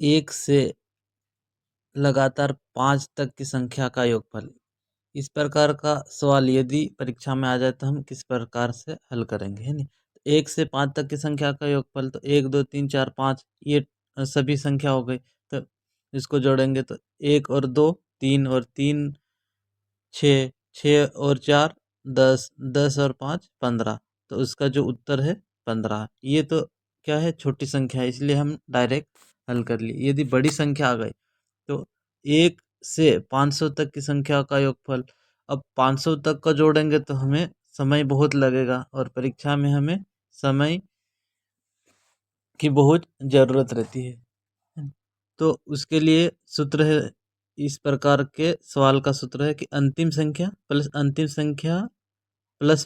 1 से लगातार 5 तक की संख्या का योगफल। इस प्रकार का सवाल यदि परीक्षा में आ जाए तो हम किस प्रकार से हल करेंगे, है नहीं। 1 से 5 तक की संख्या का योगफल तो 1 2 3 4 5 ये सभी संख्या हो गई। तो इसको जोड़ेंगे तो 1 और 2 3 और 3 6 6 और 4 10 10 और 5 15। तो उसका जो उत्तर है 15। ये तो क्या है, छोटी संख्या है, इसलिए हम डायरेक्ट हल कर लिए। यदि बड़ी संख्या आ गई तो 1 से 500 तक की संख्या का योगफल। अब 500 तक का जोड़ेंगे तो हमें समय बहुत लगेगा और परीक्षा में हमें समय की बहुत ज़रूरत रहती है। तो उसके लिए सूत्र है, इस प्रकार के सवाल का सूत्र है कि अंतिम संख्या प्लस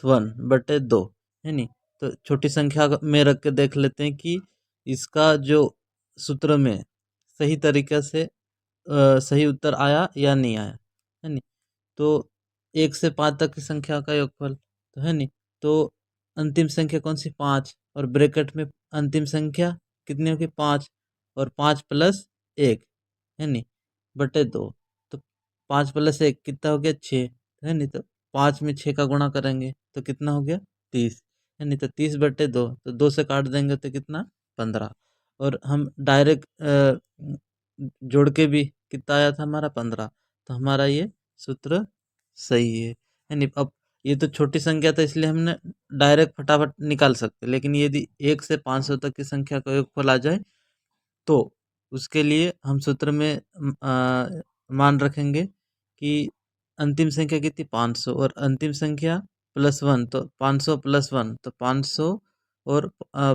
1/2, है नहीं। तो छोटी संख्या में रख के देख लेते हैं कि इसका जो सूत्र में सही तरीके से सही उत्तर आया या नहीं आया, है नहीं। तो 1 से 5 तक की संख्या का योगफल तो है नहीं। तो अंतिम संख्या कौन सी, 5, और ब्रैकेट में अंतिम संख्या कितनी होगी, 5, और 5 प्लस 1, है नहीं, बटे 2। तो 5 प्लस 1 कितना हो गया, 6, है नहीं। तो 5 में 6 का गुणा करेंगे तो कितना हो गया, 30, है नहीं। तो 30/2, तो 2 से काट देंगे तो कितना, 15। और हम डायरेक्ट जोड़ के भी कितना आया था हमारा, 15। तो हमारा ये सूत्र सही है नहीं। अब ये तो छोटी संख्या था इसलिए हमने डायरेक्ट फटाफट निकाल सकते, लेकिन यदि 1 से 500 तक की संख्या का योगफल आ जाए तो उसके लिए हम सूत्र में मान रखेंगे कि अंतिम संख्या कितनी, 500, और अंतिम संख्या +1, तो 500 + 1 तो 500, और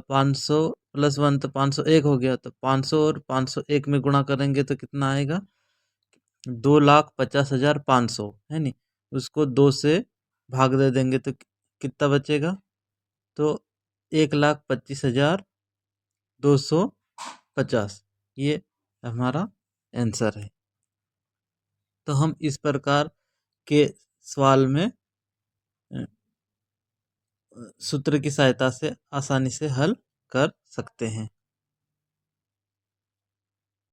500 + 1 तो 501 हो गया। तो 500 और 501 में गुणा करेंगे तो कितना आएगा, 2,50,500, है नहीं। उसको 2 से भाग दे देंगे तो कितना बचेगा, तो 1,25,250। ये हमारा आंसर है। तो हम इस प्रकार के सवाल में सूत्र की सहायता से आसानी से हल कर सकते हैं।